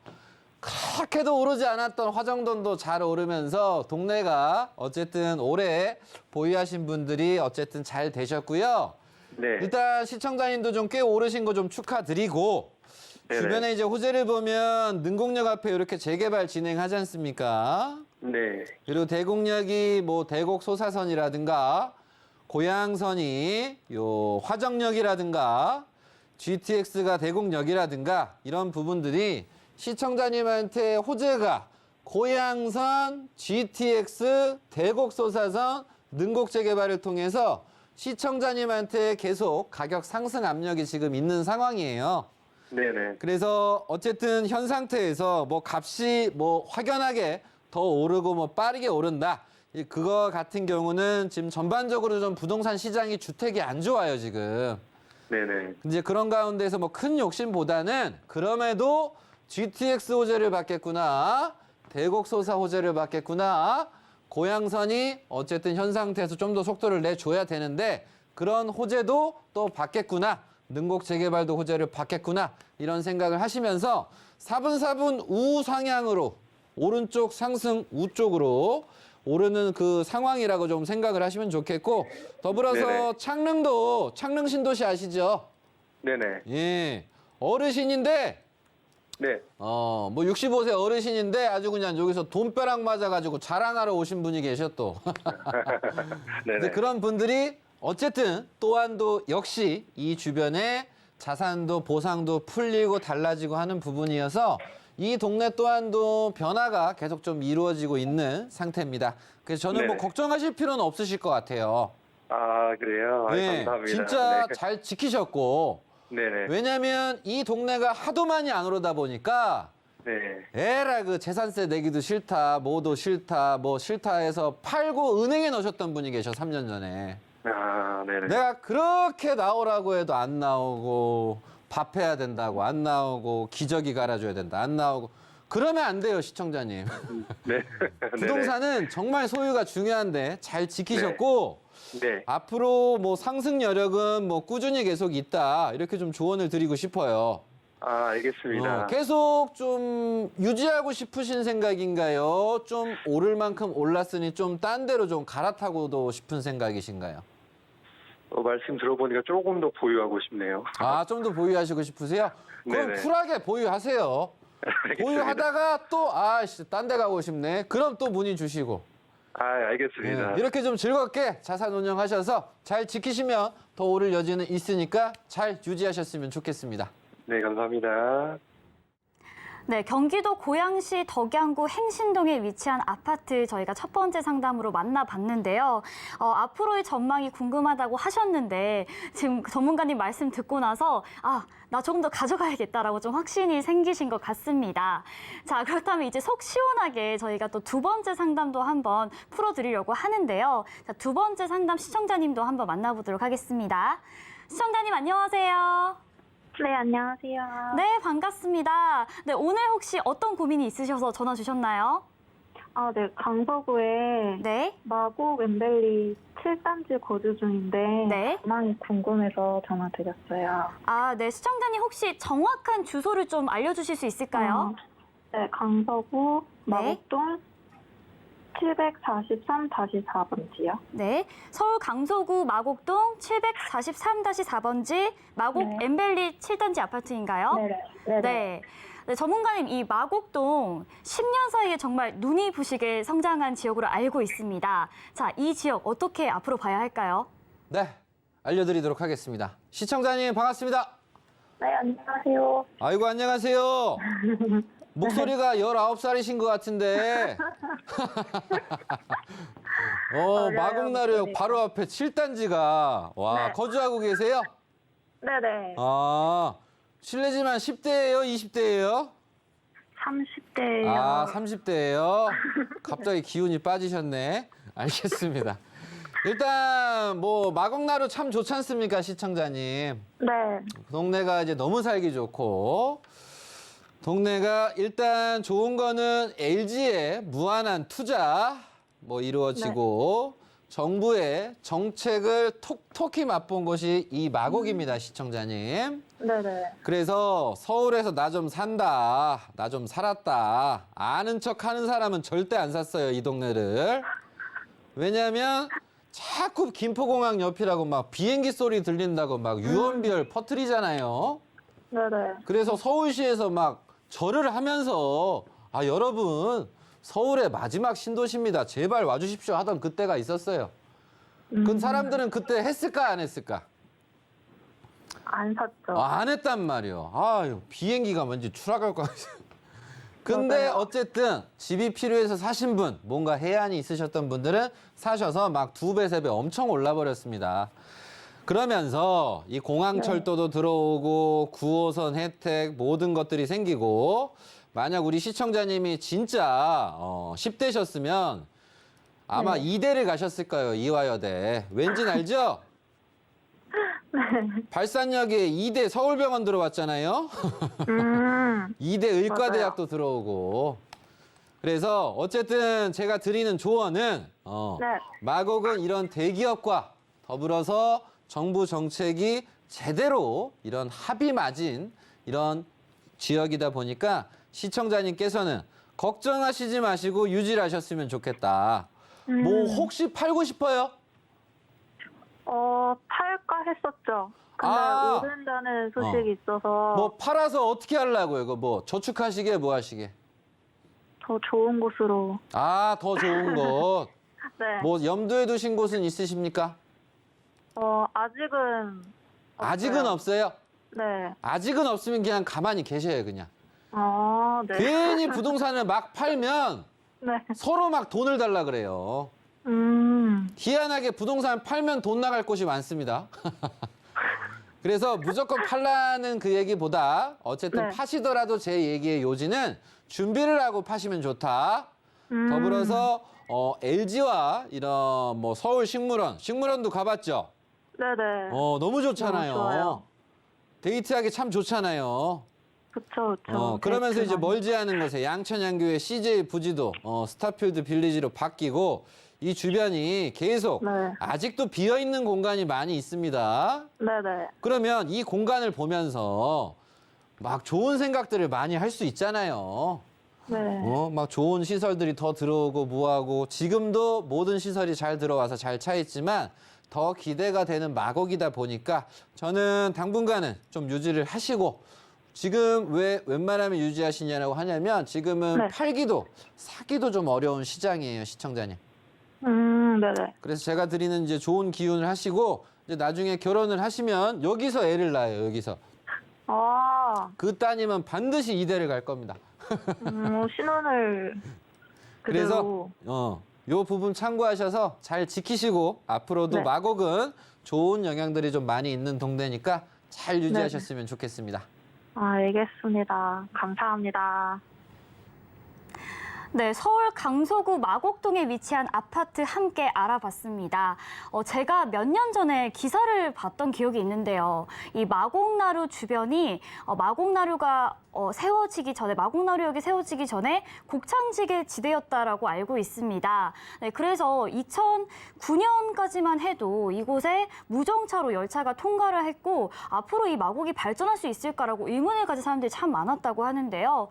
그렇게도 오르지 않았던 화정동도 잘 오르면서 동네가 어쨌든 올해 보유하신 분들이 어쨌든 잘 되셨고요. 네. 일단 시청자님도 좀 꽤 오르신 거 좀 축하드리고 네네. 주변에 이제 호재를 보면 능곡역 앞에 이렇게 재개발 진행하지 않습니까? 네. 그리고 대곡역이 뭐 대곡 소사선이라든가 고양선이 요 화정역이라든가 GTX가 대곡역이라든가 이런 부분들이 시청자님한테 호재가 고양선, GTX, 대곡 소사선, 능곡 재개발을 통해서 시청자님한테 계속 가격 상승 압력이 지금 있는 상황이에요. 네네. 그래서 어쨌든 현 상태에서 뭐 값이 뭐 확연하게 더 오르고 뭐 빠르게 오른다. 그거 같은 경우는 지금 전반적으로 좀 부동산 시장이 주택이 안 좋아요, 지금. 네네. 이제 그런 가운데서 뭐 큰 욕심보다는 그럼에도 GTX 호재를 받겠구나. 대곡 소사 호재를 받겠구나. 고양선이 어쨌든 현 상태에서 좀 더 속도를 내줘야 되는데 그런 호재도 또 받겠구나. 능곡 재개발도 호재를 받겠구나. 이런 생각을 하시면서 사분사분 우상향으로 오른쪽 상승 우쪽으로 오르는 그 상황이라고 좀 생각을 하시면 좋겠고 더불어서 네네. 창릉도 창릉 신도시 아시죠? 네네. 예. 어르신인데 네. 뭐 65세 어르신인데 아주 그냥 여기서 돈벼락 맞아가지고 자랑하러 오신 분이 계셔 또. 네네. 근데 그런 분들이 어쨌든 또한도 역시 이 주변에 자산도 보상도 풀리고 달라지고 하는 부분이어서 이 동네 또한도 변화가 계속 좀 이루어지고 있는 상태입니다. 그래서 저는 뭐 네네. 걱정하실 필요는 없으실 것 같아요. 아, 그래요? 아, 네, 감사합니다. 진짜 네. 잘 지키셨고 네네. 왜냐면 이 동네가 하도 많이 안 오르다 보니까 네. 에라 그 재산세 내기도 싫다, 뭐도 싫다, 뭐 싫다 해서 팔고 은행에 넣으셨던 분이 계셔 3년 전에. 아, 네네. 내가 그렇게 나오라고 해도 안 나오고 밥 해야 된다고 안 나오고 기저귀 갈아줘야 된다 안 나오고 그러면 안 돼요 시청자님. 네. 부동산은 정말 소유가 중요한데 잘 지키셨고 네. 앞으로 뭐 상승 여력은 뭐 꾸준히 계속 있다 이렇게 좀 조언을 드리고 싶어요. 아, 알겠습니다. 계속 좀 유지하고 싶으신 생각인가요? 좀 오를 만큼 올랐으니 좀 딴 데로 좀 갈아타고도 싶은 생각이신가요? 말씀 들어보니까 조금 더 보유하고 싶네요. 아, 좀 더 보유하시고 싶으세요? 그럼 네네. 쿨하게 보유하세요. 알겠습니다. 보유하다가 또 딴 데 가고 싶네. 그럼 또 문의 주시고. 아, 알겠습니다. 이렇게 좀 즐겁게 자산 운영하셔서 잘 지키시면 더 오를 여지는 있으니까 잘 유지하셨으면 좋겠습니다. 네, 감사합니다. 네, 경기도 고양시 덕양구 행신동에 위치한 아파트 저희가 첫 번째 상담으로 만나봤는데요. 앞으로의 전망이 궁금하다고 하셨는데 지금 전문가님 말씀 듣고 나서 나 조금 더 가져가야겠다라고 좀 확신이 생기신 것 같습니다. 자, 그렇다면 이제 속 시원하게 저희가 또 두 번째 상담도 한번 풀어드리려고 하는데요. 자, 두 번째 상담 시청자님도 한번 만나보도록 하겠습니다. 시청자님 안녕하세요. 네, 안녕하세요. 네, 반갑습니다. 네, 오늘 혹시 어떤 고민이 있으셔서 전화 주셨나요? 네, 강서구에 네. 마곡 웬벨리 7단지 거주 중인데 네. 전망이 궁금해서 전화드렸어요. 네, 시청자님 혹시 정확한 주소를 좀 알려주실 수 있을까요? 네, 강서구 네. 마곡동 743-4번지요. 네, 서울 강서구 마곡동 743-4번지 마곡 네. 엠벨리 7단지 아파트인가요? 네. 네. 네, 전문가님, 이 마곡동 10년 사이에 정말 눈이 부시게 성장한 지역으로 알고 있습니다. 자, 이 지역 어떻게 앞으로 봐야 할까요? 네, 알려드리도록 하겠습니다. 시청자님 반갑습니다. 네, 안녕하세요. 아이고 안녕하세요. 목소리가 19살이신 것 같은데. 마곡나루역 바로 앞에 7단지가 네. 거주하고 계세요? 네네. 실례지만 10대예요, 20대예요? 30대예요. 30대예요. 갑자기 기운이 빠지셨네. 알겠습니다. 일단 뭐 마곡나루 참 좋지 않습니까, 시청자님? 네. 동네가 이제 너무 살기 좋고 동네가 일단 좋은 거는 LG의 무한한 투자 뭐 이루어지고 정부의 정책을 톡톡히 맛본 곳이 이 마곡입니다, 시청자님. 네네. 그래서 서울에서 나 좀 산다, 나 좀 살았다, 아는 척 하는 사람은 절대 안 샀어요, 이 동네를. 왜냐하면 자꾸 김포공항 옆이라고 막 비행기 소리 들린다고 막 유언비어를 퍼뜨리잖아요. 네네. 그래서 서울시에서 막 절을 하면서 아, 여러분 서울의 마지막 신도시입니다. 제발 와주십시오 하던 그때가 있었어요. 그 사람들은 그때 했을까 안 했을까? 안 샀죠. 안 했단 말이요. 아유, 비행기가 뭔지 추락할 것 같아요. 근데 맞아요. 어쨌든 집이 필요해서 사신 분, 뭔가 해안이 있으셨던 분들은 사셔서 막 2배, 3배 엄청 올라버렸습니다. 그러면서 이 공항철도도 들어오고 9호선 혜택 모든 것들이 생기고 만약 우리 시청자님이 진짜 10대셨으면 아마 네. 2대를 가셨을 거예요. 이화여대. 왠지 알죠? 발산역에 2대 서울병원 들어왔잖아요. 2대 의과대학도 들어오고. 그래서 어쨌든 제가 드리는 조언은 네. 마곡은 이런 대기업과 더불어서 정부 정책이 제대로 이런 합이 맞은 이런 지역이다 보니까 시청자님께서는 걱정하시지 마시고 유지를 하셨으면 좋겠다. 뭐 혹시 팔고 싶어요? 팔까 했었죠. 근데 아. 오른다는 소식이 있어서 뭐 팔아서 어떻게 하려고요? 이거 뭐 저축하시게 뭐 하시게? 더 좋은 곳으로. 아, 더 좋은 곳. 네. 뭐 염두에 두신 곳은 있으십니까? 아직은 아직은 없어요? 네. 아직은 없으면 그냥 가만히 계셔요, 그냥. 네. 괜히 부동산을 막 팔면 네. 서로 막 돈을 달라 그래요. 희한하게 부동산 팔면 돈 나갈 곳이 많습니다. 그래서 무조건 팔라는 그 얘기보다 어쨌든 네. 파시더라도 제 얘기의 요지는 준비를 하고 파시면 좋다. 더불어서 LG와 이런 뭐 서울 식물원도 가봤죠? 네네. 너무 좋잖아요. 너무 좋아요. 데이트하기 참 좋잖아요. 그쵸, 그쵸. 그러면서 데이트 이제 많이. 멀지 않은 곳에 양천양교의 CJ 부지도 스타필드 빌리지로 바뀌고 이 주변이 계속 네. 아직도 비어있는 공간이 많이 있습니다. 네네. 그러면 이 공간을 보면서 막 좋은 생각들을 많이 할 수 있잖아요. 네. 막 좋은 시설들이 더 들어오고 뭐하고 지금도 모든 시설이 잘 들어와서 잘 차 있지만 더 기대가 되는 마곡이다 보니까 저는 당분간은 좀 유지를 하시고 지금 왜 웬만하면 유지하시냐고 하냐면 지금은 네. 팔기도 사기도 좀 어려운 시장이에요, 시청자님. 네네. 그래서 제가 드리는 이제 좋은 기운을 하시고 이제 나중에 결혼을 하시면 여기서 애를 낳아요, 여기서. 그 따님은 반드시 이대를 갈 겁니다. 신혼을 그래서 그대로. 요 부분 참고하셔서 잘 지키시고 앞으로도 네. 마곡은 좋은 영향들이 좀 많이 있는 동네니까 잘 유지하셨으면 좋겠습니다. 알겠습니다. 감사합니다. 네, 서울 강서구 마곡동에 위치한 아파트 함께 알아봤습니다. 제가 몇 년 전에 기사를 봤던 기억이 있는데요. 이 마곡나루 주변이 마곡나루가 세워지기 전에 마곡나루역이 세워지기 전에 곡창지게 지대였다라고 알고 있습니다. 네, 그래서 2009년까지만 해도 이곳에 무정차로 열차가 통과를 했고 앞으로 이 마곡이 발전할 수 있을까라고 의문을 가진 사람들이 참 많았다고 하는데요.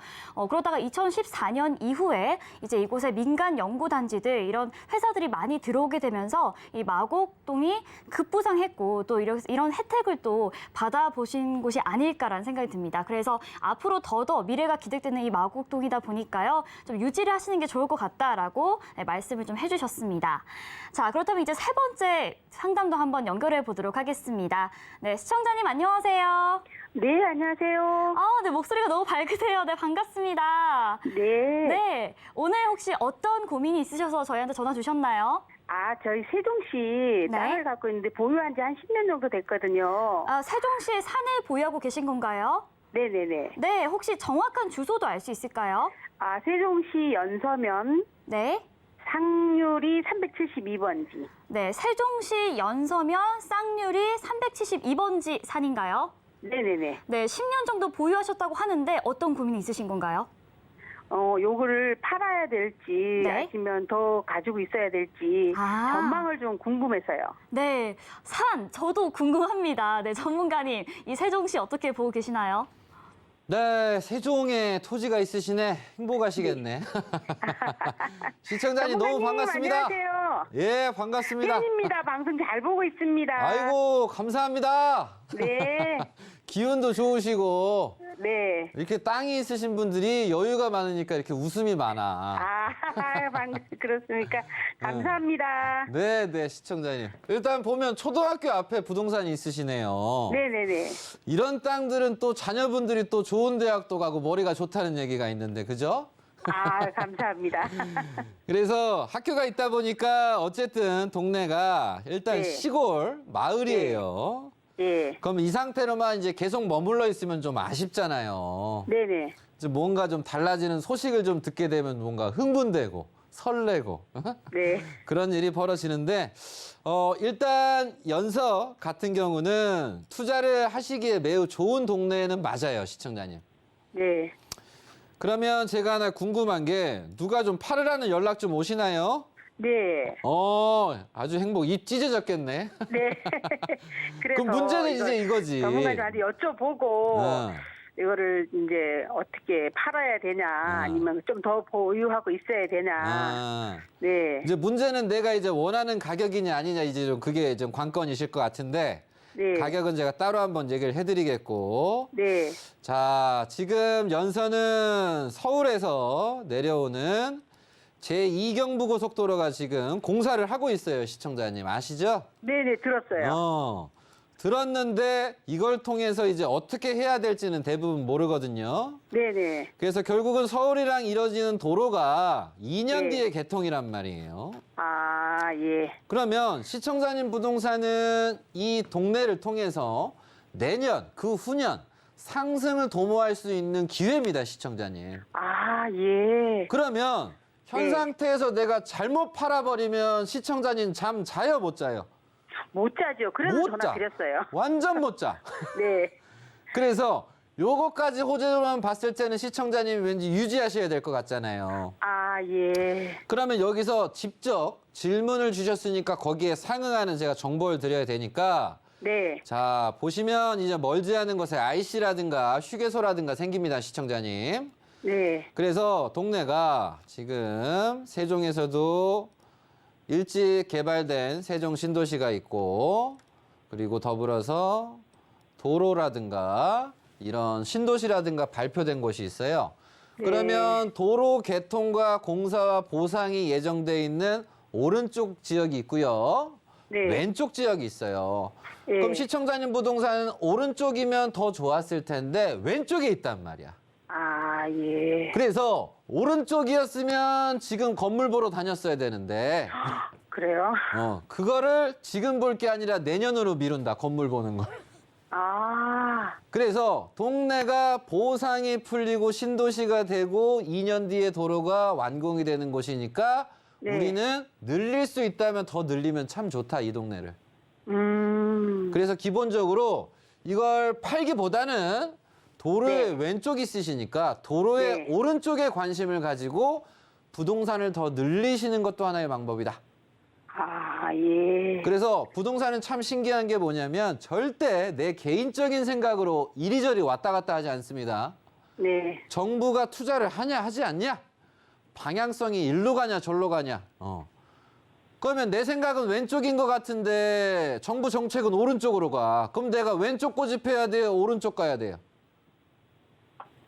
그러다가 2014년 이후에 이제 이곳에 민간 연구단지들 이런 회사들이 많이 들어오게 되면서 이 마곡동이 급부상했고 또 이런 혜택을 또 받아보신 곳이 아닐까라는 생각이 듭니다. 그래서 앞으로 더더 미래가 기대되는 이 마곡동이다 보니까요. 좀 유지를 하시는 게 좋을 것 같다라고 말씀을 좀 해주셨습니다. 자, 그렇다면 이제 세 번째 상담도 한번 연결해 보도록 하겠습니다. 네, 시청자님 안녕하세요. 네, 안녕하세요. 네, 목소리가 너무 밝으세요. 네, 반갑습니다. 네. 네, 오늘 혹시 어떤 고민이 있으셔서 저희한테 전화 주셨나요? 저희 세종시 네. 땅을 갖고 있는데 보유한 지 한 10년 정도 됐거든요. 세종시에 산을 보유하고 계신 건가요? 네네네. 네, 혹시 정확한 주소도 알 수 있을까요? 세종시 연서면 네. 상류리 372번지. 네, 세종시 연서면 쌍유리 372번지 산인가요? 네네네. 네, 10년 정도 보유하셨다고 하는데 어떤 고민이 있으신 건가요? 요거를 팔아야 될지 네. 아니면 더 가지고 있어야 될지 아. 전망을 좀 궁금해서요. 네, 산 저도 궁금합니다. 네, 전문가님, 이 세종시 어떻게 보고 계시나요? 네, 세종에 토지가 있으시네. 행복하시겠네. 시청자님 너무 전문가님, 반갑습니다. 안녕하세요. 예, 반갑습니다. 팬입니다. 방송 잘 보고 있습니다. 아이고, 감사합니다. 네. 기운도 좋으시고 네. 이렇게 땅이 있으신 분들이 여유가 많으니까 이렇게 웃음이 많아. 그렇습니까? 감사합니다. 네, 시청자님. 일단 보면 초등학교 앞에 부동산이 있으시네요. 네네네. 이런 땅들은 또 자녀분들이 또 좋은 대학도 가고 머리가 좋다는 얘기가 있는데, 그죠? 감사합니다. 그래서 학교가 있다 보니까 어쨌든 동네가 일단 네. 시골 마을이에요. 네. 그럼 이 상태로만 이제 계속 머물러 있으면 좀 아쉽잖아요. 네네. 이제 뭔가 좀 달라지는 소식을 좀 듣게 되면 뭔가 흥분되고 설레고 네. 그런 일이 벌어지는데 일단 연서 같은 경우는 투자를 하시기에 매우 좋은 동네는 맞아요, 시청자님. 네. 그러면 제가 하나 궁금한 게 누가 좀 팔으라는 연락 좀 오시나요? 네. 아주 행복. 입 찢어졌겠네. 네. 그래서 그럼 문제는 이제 이거지. 전문가님한테 여쭤보고 어. 이거를 이제 어떻게 팔아야 되냐 아니면 좀 더 보유하고 있어야 되냐. 네. 이제 문제는 내가 이제 원하는 가격이냐 아니냐 이제 좀 그게 좀 관건이실 것 같은데 네. 가격은 제가 따로 한번 얘기를 해드리겠고. 네. 자, 지금 연서는 서울에서 내려오는 제2경부고속도로가 지금 공사를 하고 있어요, 시청자님. 아시죠? 네네, 들었어요. 들었는데 이걸 통해서 이제 어떻게 해야 될지는 대부분 모르거든요. 네네. 그래서 결국은 서울이랑 이뤄지는 도로가 2년 네. 뒤에 개통이란 말이에요. 예. 그러면 시청자님 부동산은 이 동네를 통해서 내년, 그 후년 상승을 도모할 수 있는 기회입니다, 시청자님. 예. 그러면 현 네. 상태에서 내가 잘못 팔아버리면 시청자님 잠 자요, 못 자요? 못 자죠. 그래서 못 전화 자. 드렸어요. 완전 못 자. 네. 그래서 요거까지 호재로만 봤을 때는 시청자님이 왠지 유지하셔야 될 것 같잖아요. 예. 그러면 여기서 직접 질문을 주셨으니까 거기에 상응하는 제가 정보를 드려야 되니까 네. 자, 보시면 이제 멀지 않은 곳에 IC라든가 휴게소라든가 생깁니다, 시청자님. 네. 그래서 동네가 지금 세종에서도 일찍 개발된 세종 신도시가 있고 그리고 더불어서 도로라든가 이런 신도시라든가 발표된 곳이 있어요. 네. 그러면 도로 개통과 공사와 보상이 예정돼 있는 오른쪽 지역이 있고요. 네. 왼쪽 지역이 있어요. 네. 그럼 시청자님 부동산은 오른쪽이면 더 좋았을 텐데 왼쪽에 있단 말이야. 예. 그래서 오른쪽이었으면 지금 건물 보러 다녔어야 되는데 그래요? 그거를 지금 볼 게 아니라 내년으로 미룬다, 건물 보는 걸. 그래서 동네가 보상이 풀리고 신도시가 되고 2년 뒤에 도로가 완공이 되는 곳이니까 네. 우리는 늘릴 수 있다면 더 늘리면 참 좋다, 이 동네를. 그래서 기본적으로 이걸 팔기보다는 도로의 네. 왼쪽이 있으시니까 도로의 네. 오른쪽에 관심을 가지고 부동산을 더 늘리시는 것도 하나의 방법이다. 예. 그래서 부동산은 참 신기한 게 뭐냐면 절대 내 개인적인 생각으로 이리저리 왔다 갔다 하지 않습니다. 네. 정부가 투자를 하냐 하지 않냐? 방향성이 일로 가냐 절로 가냐? 그러면 내 생각은 왼쪽인 것 같은데 정부 정책은 오른쪽으로 가. 그럼 내가 왼쪽 고집해야 돼요? 오른쪽 가야 돼요?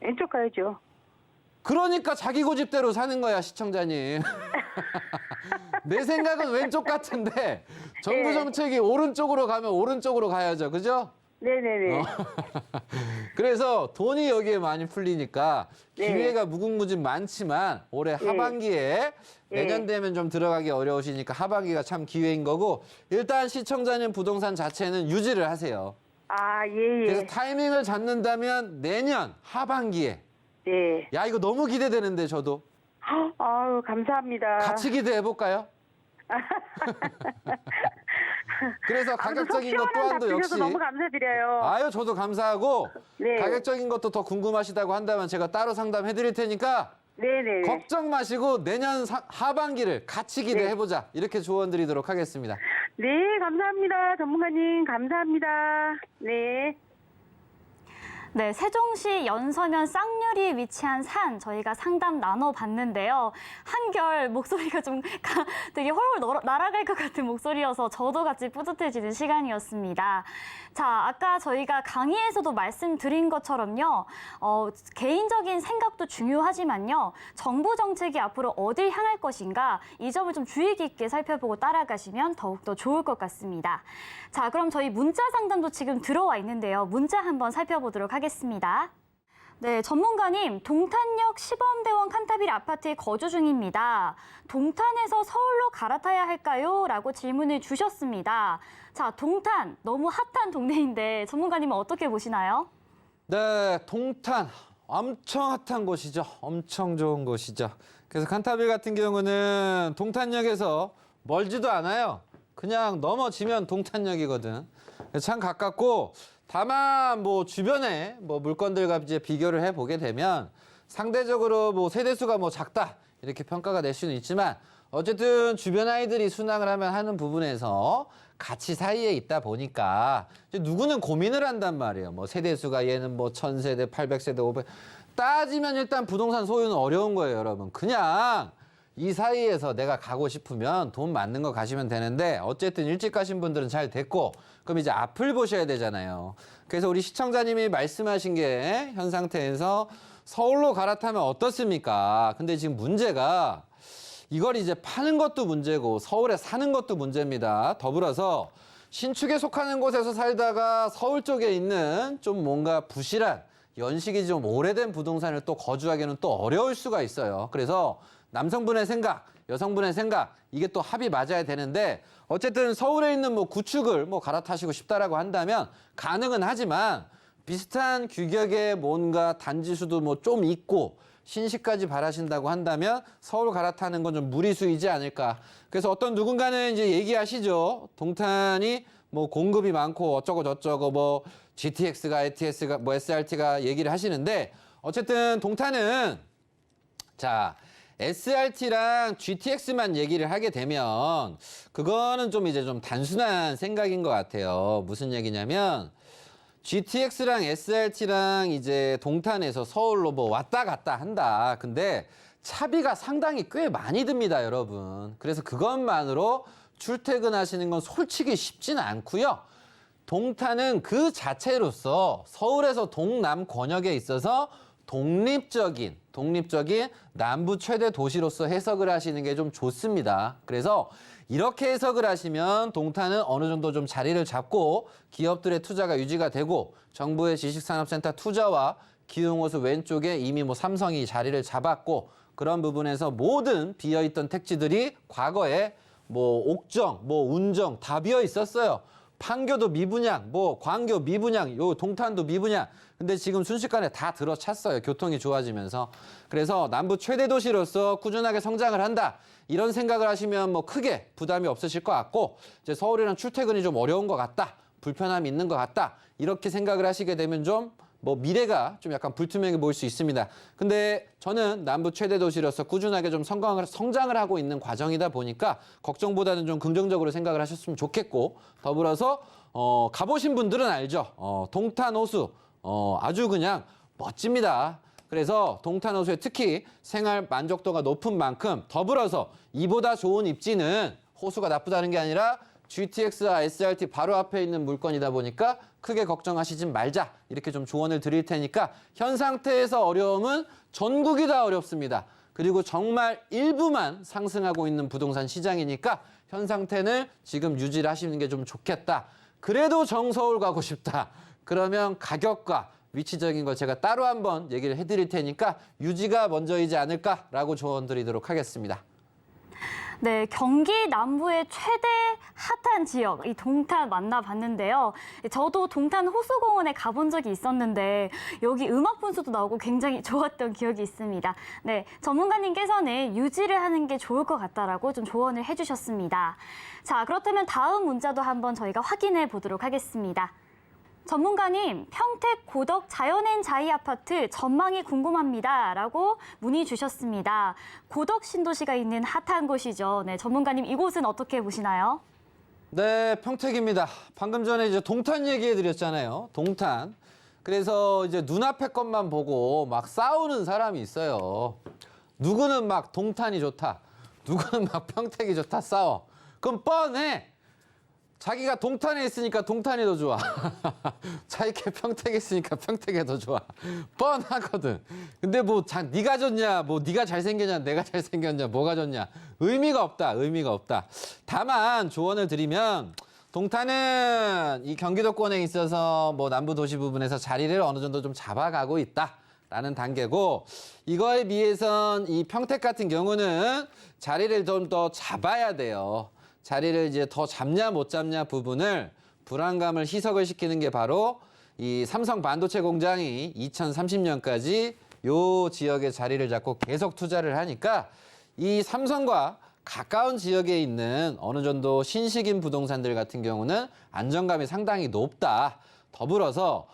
왼쪽 가야죠. 그러니까 자기 고집대로 사는 거야, 시청자님. 내 생각은 왼쪽 같은데 정부 네. 정책이 오른쪽으로 가면 오른쪽으로 가야죠. 그죠? 네네네. 그래서 돈이 여기에 많이 풀리니까 네. 기회가 무궁무진 많지만 올해 하반기에 내년 되면 좀 들어가기 어려우시니까 하반기가 참 기회인 거고 일단 시청자님 부동산 자체는 유지를 하세요. 예. 그래서 타이밍을 잡는다면 내년 하반기에 네. 야, 이거 너무 기대되는데 저도. 아유, 감사합니다. 같이 기대해 볼까요? 그래서 가격적인 것 또한도 역시 너무 감사드려요. 아유, 저도 감사하고 네. 가격적인 것도 더 궁금하시다고 한다면 제가 따로 상담해 드릴 테니까 네네. 걱정 마시고 내년 하반기를 같이 기대해보자. 이렇게 조언 드리도록 하겠습니다. 네, 감사합니다. 전문가님, 감사합니다. 네. 네, 세종시 연서면 쌍유리에 위치한 산 저희가 상담 나눠봤는데요. 한결 목소리가 좀 되게 훨훨 날아갈 것 같은 목소리여서 저도 같이 뿌듯해지는 시간이었습니다. 자, 아까 저희가 강의에서도 말씀드린 것처럼요. 개인적인 생각도 중요하지만요. 정부 정책이 앞으로 어딜 향할 것인가 이 점을 좀 주의 깊게 살펴보고 따라가시면 더욱더 좋을 것 같습니다. 자, 그럼 저희 문자 상담도 지금 들어와 있는데요. 문자 한번 살펴보도록 하겠습니다. 네, 전문가님, 동탄역 시범대원 칸타빌 아파트에 거주 중입니다. 동탄에서 서울로 갈아타야 할까요? 라고 질문을 주셨습니다. 자, 동탄, 너무 핫한 동네인데 전문가님은 어떻게 보시나요? 네, 동탄 엄청 핫한 곳이죠. 엄청 좋은 곳이죠. 그래서 칸타빌 같은 경우는 동탄역에서 멀지도 않아요. 그냥 넘어지면 동탄역이거든. 참 가깝고 다만 뭐 주변에 뭐 물건들과 이제 비교를 해보게 되면 상대적으로 뭐 세대수가 뭐 작다 이렇게 평가가 될 수는 있지만 어쨌든 주변 아이들이 순항을 하는 부분에서 같이 사이에 있다 보니까 이제 누구는 고민을 한단 말이에요. 뭐 세대수가 얘는 뭐 1000세대, 800세대, 500 따지면 일단 부동산 소유는 어려운 거예요, 여러분. 그냥 이 사이에서 내가 가고 싶으면 돈 맞는 거 가시면 되는데 어쨌든 일찍 가신 분들은 잘 됐고 그럼 이제 앞을 보셔야 되잖아요. 그래서 우리 시청자님이 말씀하신 게 현 상태에서 서울로 갈아타면 어떻습니까? 근데 지금 문제가 이걸 이제 파는 것도 문제고 서울에 사는 것도 문제입니다. 더불어서 신축에 속하는 곳에서 살다가 서울 쪽에 있는 좀 뭔가 부실한 연식이 좀 오래된 부동산을 또 거주하기는 또 어려울 수가 있어요. 그래서 남성분의 생각, 여성분의 생각 이게 또 합이 맞아야 되는데 어쨌든 서울에 있는 뭐 구축을 뭐 갈아타시고 싶다라고 한다면 가능은 하지만 비슷한 규격의 뭔가 단지 수도 뭐 좀 있고 신식까지 바라신다고 한다면 서울 갈아타는 건 좀 무리수이지 않을까. 그래서 어떤 누군가는 이제 얘기하시죠. 동탄이 뭐 공급이 많고 어쩌고 저쩌고 뭐 GTX가, ATS가, 뭐 SRT가 얘기를 하시는데 어쨌든 동탄은 자 SRT랑 GTX만 얘기를 하게 되면 그거는 좀 이제 좀 단순한 생각인 것 같아요. 무슨 얘기냐면 GTX랑 SRT랑 이제 동탄에서 서울로 뭐 왔다 갔다 한다. 근데 차비가 상당히 꽤 많이 듭니다, 여러분. 그래서 그것만으로 출퇴근하시는 건 솔직히 쉽지는 않고요. 동탄은 그 자체로서 서울에서 동남 권역에 있어서 독립적인 남부 최대 도시로서 해석을 하시는 게 좀 좋습니다. 그래서 이렇게 해석을 하시면 동탄은 어느 정도 좀 자리를 잡고 기업들의 투자가 유지가 되고 정부의 지식산업센터 투자와 기흥호수 왼쪽에 이미 뭐 삼성이 자리를 잡았고 그런 부분에서 모든 비어있던 택지들이 과거에 뭐 옥정, 뭐 운정 다 비어 있었어요. 판교도 미분양, 뭐 광교 미분양, 요 동탄도 미분양. 근데 지금 순식간에 다 들어찼어요. 교통이 좋아지면서. 그래서 남부 최대 도시로서 꾸준하게 성장을 한다. 이런 생각을 하시면 뭐 크게 부담이 없으실 것 같고 이제 서울이랑 출퇴근이 좀 어려운 것 같다. 불편함이 있는 것 같다. 이렇게 생각을 하시게 되면 좀 뭐 미래가 좀 약간 불투명해 보일 수 있습니다. 근데 저는 남부 최대 도시로서 꾸준하게 좀 성장을 하고 있는 과정이다 보니까 걱정보다는 좀 긍정적으로 생각을 하셨으면 좋겠고 더불어서 가보신 분들은 알죠. 동탄 호수 아주 그냥 멋집니다. 그래서 동탄 호수에 특히 생활 만족도가 높은 만큼 더불어서 이보다 좋은 입지는 호수가 나쁘다는 게 아니라 GTX와 SRT 바로 앞에 있는 물건이다 보니까 크게 걱정하시지 말자. 이렇게 좀 조언을 드릴 테니까 현 상태에서 어려움은 전국이 다 어렵습니다. 그리고 정말 일부만 상승하고 있는 부동산 시장이니까 현 상태는 지금 유지를 하시는 게 좀 좋겠다. 그래도 정서울 가고 싶다. 그러면 가격과 위치적인 걸 제가 따로 한번 얘기를 해드릴 테니까 유지가 먼저이지 않을까라고 조언 드리도록 하겠습니다. 네, 경기 남부의 최대 핫한 지역, 이 동탄 만나봤는데요. 저도 동탄 호수공원에 가본 적이 있었는데 여기 음악 분수도 나오고 굉장히 좋았던 기억이 있습니다. 네, 전문가님께서는 유지를 하는 게 좋을 것 같다라고 좀 조언을 해주셨습니다. 자, 그렇다면 다음 문자도 한번 저희가 확인해 보도록 하겠습니다. 전문가님, 평택 고덕 자연앤자이 아파트 전망이 궁금합니다. 라고 문의 주셨습니다. 고덕 신도시가 있는 핫한 곳이죠. 네, 전문가님, 이곳은 어떻게 보시나요? 네, 평택입니다. 방금 전에 이제 동탄 얘기해 드렸잖아요. 동탄. 그래서 이제 눈앞의 것만 보고 막 싸우는 사람이 있어요. 누구는 막 동탄이 좋다. 누구는 막 평택이 좋다 싸워. 그럼 뻔해. 자기가 동탄에 있으니까 동탄이 더 좋아. 자기가 평택에 있으니까 평택이 더 좋아. 뻔하거든. 근데 뭐 네가 좋냐, 뭐 네가 잘생겼냐, 내가 잘생겼냐, 뭐가 좋냐. 의미가 없다. 의미가 없다. 다만 조언을 드리면 동탄은 이 경기도권에 있어서 뭐 남부 도시 부분에서 자리를 어느 정도 좀 잡아가고 있다라는 단계고, 이거에 비해선 이 평택 같은 경우는 자리를 좀 더 잡아야 돼요. 자리를 이제 더 잡냐 못 잡냐 부분을 불안감을 희석을 시키는 게 바로 이 삼성 반도체 공장이 2030년까지 요 지역에 자리를 잡고 계속 투자를 하니까 이 삼성과 가까운 지역에 있는 어느 정도 신식인 부동산들 같은 경우는 안정감이 상당히 높다. 더불어서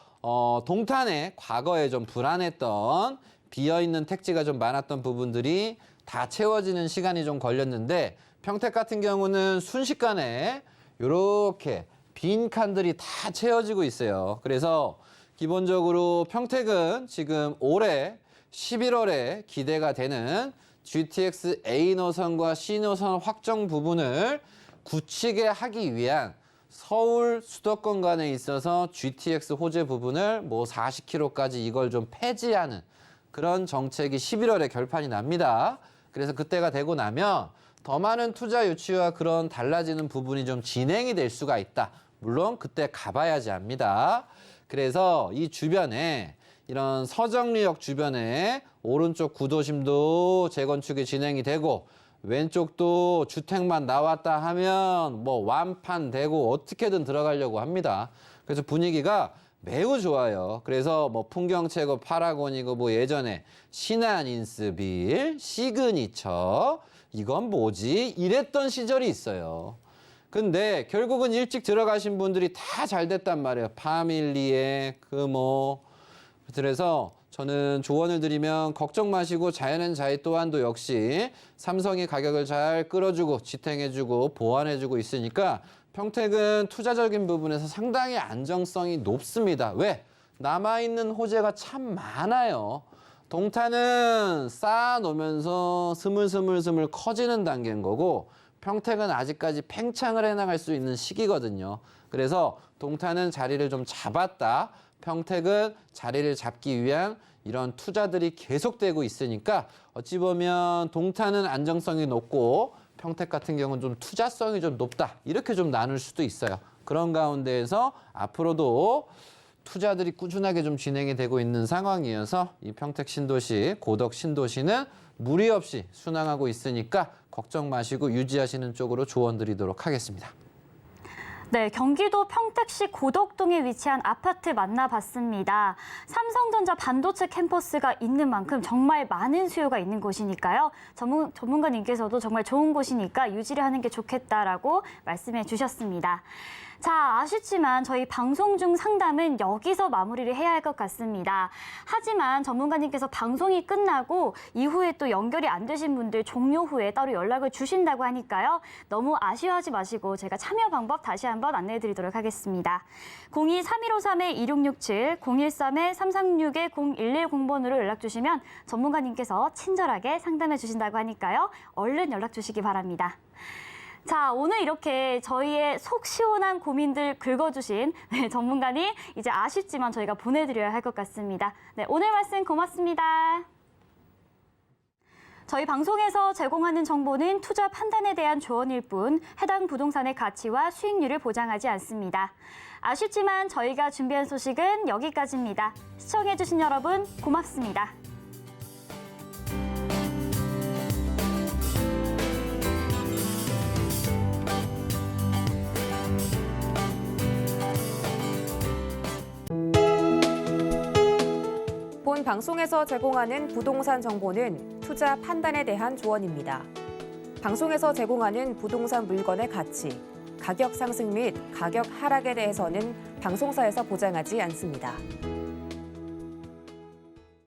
동탄에 과거에 좀 불안했던 비어있는 택지가 좀 많았던 부분들이 다 채워지는 시간이 좀 걸렸는데, 평택 같은 경우는 순식간에 이렇게 빈 칸들이 다 채워지고 있어요. 그래서 기본적으로 평택은 지금 올해 11월에 기대가 되는 GTX A 노선과 C 노선 확정 부분을 굳히게 하기 위한 서울 수도권 간에 있어서 GTX 호재 부분을 뭐 40km까지 이걸 좀 폐지하는 그런 정책이 11월에 결판이 납니다. 그래서 그때가 되고 나면 더 많은 투자 유치와 그런 달라지는 부분이 좀 진행이 될 수가 있다. 물론 그때 가봐야지 합니다. 그래서 이 주변에 이런 서정리역 주변에 오른쪽 구도심도 재건축이 진행이 되고, 왼쪽도 주택만 나왔다 하면 뭐 완판되고 어떻게든 들어가려고 합니다. 그래서 분위기가 매우 좋아요. 그래서 뭐 풍경채고 파라곤이고 뭐 예전에 신한인스빌, 시그니처, 이건 뭐지? 이랬던 시절이 있어요. 근데 결국은 일찍 들어가신 분들이 다 잘 됐단 말이에요. 파밀리에 그래서 저는 조언을 드리면 걱정 마시고 자연앤자이 또한도 역시 삼성이 가격을 잘 끌어주고 지탱해주고 보완해주고 있으니까 평택은 투자적인 부분에서 상당히 안정성이 높습니다. 왜? 남아있는 호재가 참 많아요. 동탄은 쌓아놓으면서 스물스물 커지는 단계인 거고, 평택은 아직까지 팽창을 해나갈 수 있는 시기거든요. 그래서 동탄은 자리를 좀 잡았다. 평택은 자리를 잡기 위한 이런 투자들이 계속되고 있으니까 어찌 보면 동탄은 안정성이 높고 평택 같은 경우는 좀 투자성이 좀 높다. 이렇게 좀 나눌 수도 있어요. 그런 가운데에서 앞으로도 투자들이 꾸준하게 좀 진행이 되고 있는 상황이어서 이 평택 신도시, 고덕 신도시는 무리 없이 순항하고 있으니까 걱정 마시고 유지하시는 쪽으로 조언 드리도록 하겠습니다. 네, 경기도 평택시 고덕동에 위치한 아파트 만나봤습니다. 삼성전자 반도체 캠퍼스가 있는 만큼 정말 많은 수요가 있는 곳이니까요. 전문가님께서도 정말 좋은 곳이니까 유지를 하는 게 좋겠다라고 말씀해 주셨습니다. 자, 아쉽지만 저희 방송 중 상담은 여기서 마무리를 해야 할 것 같습니다. 하지만 전문가님께서 방송이 끝나고 이후에 또 연결이 안 되신 분들 종료 후에 따로 연락을 주신다고 하니까요. 너무 아쉬워하지 마시고 제가 참여 방법 다시 한번 안내해 드리도록 하겠습니다. 02-3153-2667, 013-336-0110번으로 연락 주시면 전문가님께서 친절하게 상담해 주신다고 하니까요. 얼른 연락 주시기 바랍니다. 자, 오늘 이렇게 저희의 속 시원한 고민들 긁어주신 전문가님, 이제 아쉽지만 저희가 보내드려야 할 것 같습니다. 네, 오늘 말씀 고맙습니다. 저희 방송에서 제공하는 정보는 투자 판단에 대한 조언일 뿐 해당 부동산의 가치와 수익률을 보장하지 않습니다. 아쉽지만 저희가 준비한 소식은 여기까지입니다. 시청해주신 여러분 고맙습니다. 본 방송에서 제공하는 부동산 정보는 투자 판단에 대한 조언입니다. 방송에서 제공하는 부동산 물건의 가치, 가격 상승 및 가격 하락에 대해서는 방송사에서 보장하지 않습니다.